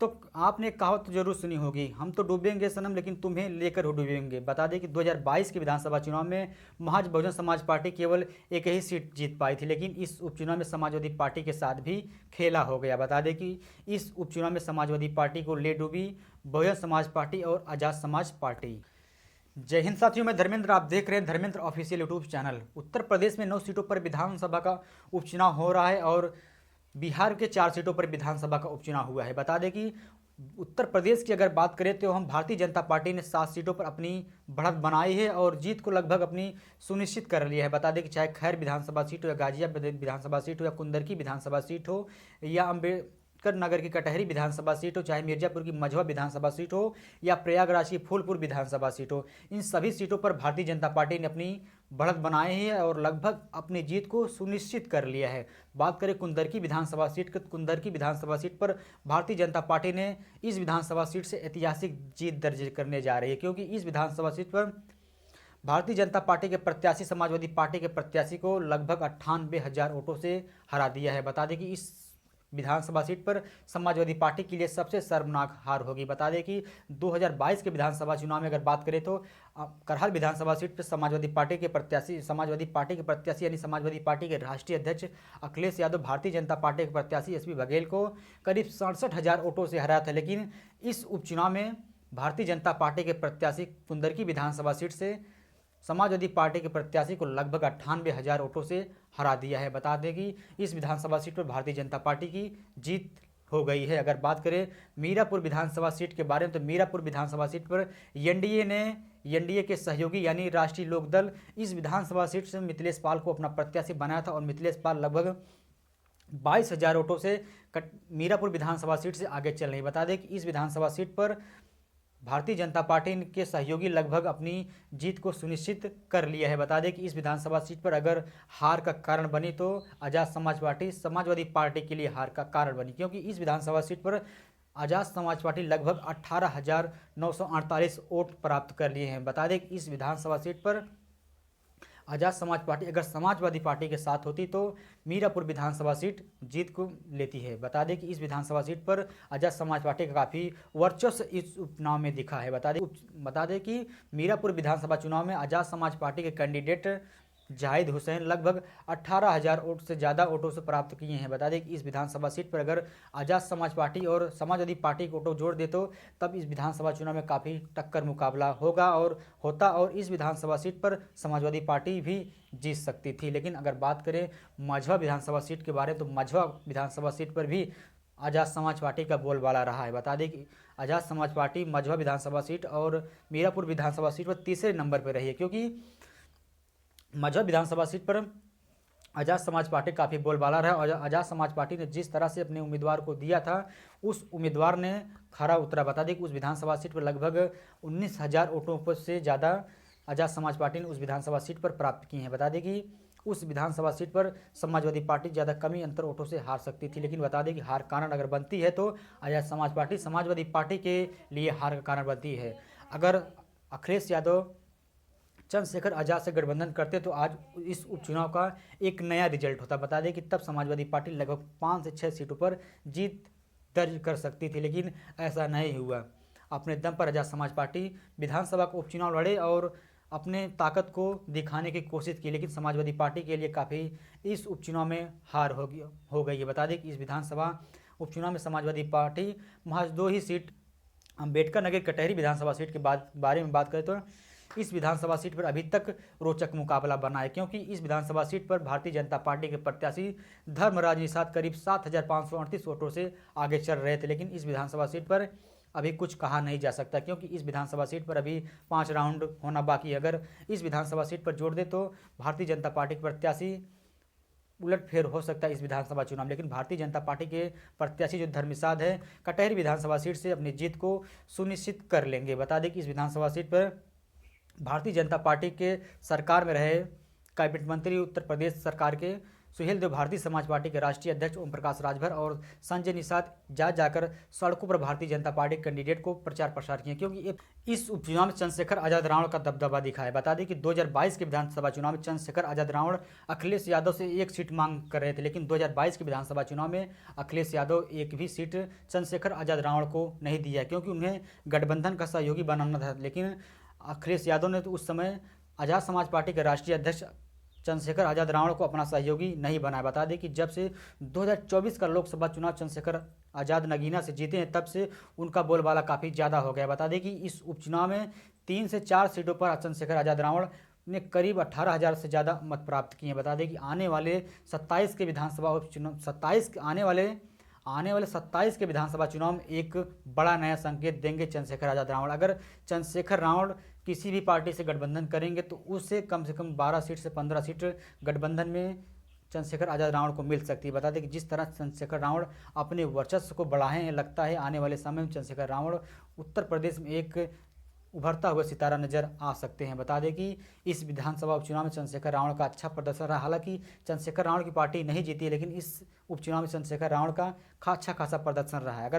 तो आपने कहावत तो जरूर सुनी होगी, हम तो डूबेंगे सनम लेकिन तुम्हें लेकर हो डूबेंगे। बता दें कि 2022 के विधानसभा चुनाव में महज बहुजन समाज पार्टी केवल एक ही सीट जीत पाई थी, लेकिन इस उपचुनाव में समाजवादी पार्टी के साथ भी खेला हो गया। बता दें कि इस उपचुनाव में समाजवादी पार्टी को ले डूबी बहुजन समाज पार्टी और आज़ाद समाज पार्टी। जय हिंद साथियों, मैं धर्मेंद्र, आप देख रहे हैं Dharmendra official YouTube channel. Uttar Pradesh में 9 सीटों पर विधानसभा का उपचुनाव हो रहा है और बिहार के 4 सीटों पर विधानसभा का उपचुनाव हुआ है। बता दें कि उत्तर प्रदेश की अगर बात करें तो हम भारतीय जनता पार्टी ने 7 सीटों पर अपनी बढ़त बनाई है और जीत को लगभग अपनी सुनिश्चित कर लिया है। बता दें कि चाहे खैर विधानसभा सीट हो या गाजियाबाद विधानसभा सीट हो या कुंदरकी विधानसभा सीट हो या अम्बेडकर नगर की कटहरी विधानसभा सीट हो, चाहे मिर्जापुर की मझवा विधानसभा सीट हो या प्रयागराज की फूलपुर विधानसभा सीट हो, इन सभी सीटों पर भारतीय जनता पार्टी ने अपनी बढ़त बनाई है और लगभग अपनी जीत को सुनिश्चित कर लिया है। बात करें कुंदरकी विधानसभा सीट की, कुंदरकी विधानसभा सीट पर भारतीय जनता पार्टी ने इस विधानसभा सीट से ऐतिहासिक जीत दर्ज करने जा रही है, क्योंकि इस विधानसभा सीट पर भारतीय जनता पार्टी के प्रत्याशी समाजवादी पार्टी के प्रत्याशी को लगभग 98,000 वोटों से हरा दिया है। बता दें कि इस विधानसभा सीट पर समाजवादी पार्टी के लिए सबसे शर्मनाक हार होगी। बता दें कि 2022 के विधानसभा चुनाव में अगर बात करें तो करहल विधानसभा सीट पर समाजवादी पार्टी के प्रत्याशी यानी समाजवादी पार्टी के राष्ट्रीय अध्यक्ष अखिलेश यादव भारतीय जनता पार्टी के प्रत्याशी एसपी बघेल को करीब 67,000 वोटों से हराया था। लेकिन इस उपचुनाव में भारतीय जनता पार्टी के प्रत्याशी कुंदरकी विधानसभा सीट से समाजवादी पार्टी के प्रत्याशी को लगभग 98,000 वोटों से हरा दिया है। बता दें कि इस विधानसभा सीट पर भारतीय जनता पार्टी की जीत हो गई है। अगर बात करें मीरापुर विधानसभा सीट के बारे में तो मीरापुर विधानसभा सीट पर एनडीए के सहयोगी यानी राष्ट्रीय लोकदल इस विधानसभा सीट से मिथिलेश पाल को अपना प्रत्याशी बनाया था और मिथिलेश पाल लगभग 22,000 वोटों से मीरापुर विधानसभा सीट से आगे चल रही। बता दें कि इस विधानसभा सीट पर भारतीय जनता पार्टी के सहयोगी लगभग अपनी जीत को सुनिश्चित कर लिया है। बता दें कि इस विधानसभा सीट पर अगर हार का कारण बनी तो आज़ाद समाज पार्टी समाजवादी पार्टी के लिए हार का कारण बनी, क्योंकि इस विधानसभा सीट पर आज़ाद समाज पार्टी लगभग 18,948 वोट प्राप्त कर लिए हैं। बता दें कि इस विधानसभा सीट पर आज़ाद समाज पार्टी अगर समाजवादी पार्टी के साथ होती तो मीरापुर विधानसभा सीट जीत को लेती है। बता दें कि इस विधानसभा सीट पर आज़ाद समाज पार्टी का काफ़ी वर्चस्व इस उपचुनाव में दिखा है। बता दें कि मीरापुर विधानसभा चुनाव में आज़ाद समाज पार्टी के कैंडिडेट जाहिद हुसैन लगभग 18,000 वोट से ज़्यादा वोटों से प्राप्त किए हैं। बता दें कि इस विधानसभा सीट पर अगर आज़ाद समाज पार्टी और समाजवादी पार्टी को वोटों जोड़ दे तो तब इस विधानसभा चुनाव में काफ़ी टक्कर मुकाबला होगा और इस विधानसभा सीट पर समाजवादी पार्टी भी जीत सकती थी। लेकिन अगर बात करें मझवा विधानसभा सीट के बारे में तो मझवा विधानसभा सीट पर भी आज़ाद समाज पार्टी का बोलबाला रहा है। बता दें कि आज़ाद समाज पार्टी मझवा विधानसभा सीट और मीरापुर विधानसभा सीट पर तीसरे नंबर पर रही है, क्योंकि मझवा विधानसभा सीट पर आज़ाद समाज पार्टी काफ़ी बोलबाला रहा और आज़ाद समाज पार्टी ने जिस तरह से अपने उम्मीदवार को दिया था उस उम्मीदवार ने खरा उतरा। बता दें कि उस विधानसभा सीट पर लगभग 19,000 वोटों पर से ज़्यादा आज़ाद समाज पार्टी ने उस विधानसभा सीट पर प्राप्त की हैं। बता दें कि उस विधानसभा सीट पर समाजवादी पार्टी ज़्यादा कमी अंतर वोटों से हार सकती थी, लेकिन बता दें कि हार कारण अगर बनती है तो आज़ाद समाज पार्टी समाजवादी पार्टी के लिए हार का कारण बनती है। अगर अखिलेश यादव चंद्रशेखर आज़ाद से गठबंधन करते तो आज इस उपचुनाव का एक नया रिजल्ट होता। बता दें कि तब समाजवादी पार्टी लगभग 5 से 6 सीटों पर जीत दर्ज कर सकती थी, लेकिन ऐसा नहीं हुआ। अपने दम पर आज़ाद समाज पार्टी विधानसभा का उपचुनाव लड़े और अपने ताकत को दिखाने की कोशिश की, लेकिन समाजवादी पार्टी के लिए काफ़ी इस उपचुनाव में हार हो गई है। बता दें कि इस विधानसभा उपचुनाव में समाजवादी पार्टी महज 2 ही सीट अम्बेडकर नगर कटहरी विधानसभा सीट के बारे में बात करें तो इस विधानसभा सीट पर अभी तक रोचक मुकाबला बना है, क्योंकि इस विधानसभा सीट पर भारतीय जनता पार्टी के प्रत्याशी धर्मराज निषाद करीब 7,538 वोटों से आगे चल रहे थे। लेकिन इस विधानसभा सीट पर अभी कुछ कहा नहीं जा सकता, क्योंकि इस विधानसभा सीट पर अभी 5 राउंड होना बाकी है। अगर इस विधानसभा सीट पर जोड़ दे तो भारतीय जनता पार्टी के प्रत्याशी उलटफेर हो सकता है इस विधानसभा चुनाव। लेकिन भारतीय जनता पार्टी के प्रत्याशी जो धर्मनिषाद है कटहरी विधानसभा सीट से अपनी जीत को सुनिश्चित कर लेंगे। बता दें कि इस विधानसभा सीट पर भारतीय जनता पार्टी के सरकार में रहे कैबिनेट मंत्री उत्तर प्रदेश सरकार के सुहेल देव भारतीय समाज पार्टी के राष्ट्रीय अध्यक्ष ओम प्रकाश राजभर और संजय निषाद जाकर सड़कों पर भारतीय जनता पार्टी कैंडिडेट को प्रचार प्रसार किए, क्योंकि इस उपचुनाव में चंद्रशेखर आजाद रावण का दबदबा दिखा है। बता दें कि 2022 के विधानसभा चुनाव में चंद्रशेखर आजाद रावण अखिलेश यादव से एक सीट मांग कर रहे थे, लेकिन 2022 के विधानसभा चुनाव में अखिलेश यादव एक भी सीट चंद्रशेखर आजाद रावण को नहीं दिया, क्योंकि उन्हें गठबंधन का सहयोगी बनाना था। लेकिन अखिलेश यादव ने तो उस समय आजाद समाज पार्टी के राष्ट्रीय अध्यक्ष चंद्रशेखर आजाद रावण को अपना सहयोगी नहीं बनाया। बता दें कि जब से 2024 का लोकसभा चुनाव चंद्रशेखर आजाद नगीना से जीते हैं, तब से उनका बोलबाला काफ़ी ज़्यादा हो गया। बता दें कि इस उपचुनाव में 3 से 4 सीटों पर चंद्रशेखर आजाद रावण ने करीब 18,000 से ज़्यादा मत प्राप्त किए हैं। बता दें कि आने वाले 27 के विधानसभा उपचुनाव 27 आने वाले 27 के विधानसभा चुनाव में एक बड़ा नया संकेत देंगे चंद्रशेखर आजाद रावण। अगर चंद्रशेखर रावण किसी भी पार्टी से गठबंधन करेंगे तो उससे कम से कम 12 सीट से 15 सीट गठबंधन में चंद्रशेखर आजाद रावण को मिल सकती है। बता दें कि जिस तरह चंद्रशेखर रावण अपने वर्चस्व को बढ़ाए हैं, लगता है आने वाले समय में चंद्रशेखर रावण उत्तर प्रदेश में एक उभरता हुआ सितारा नजर आ सकते हैं। बता दें कि इस विधानसभा उपचुनाव में चंद्रशेखर रावण का अच्छा प्रदर्शन रहा। हालांकि चंद्रशेखर रावण की पार्टी नहीं जीती, लेकिन इस उपचुनाव में चंद्रशेखर रावण का अच्छा खासा प्रदर्शन रहा है। अगर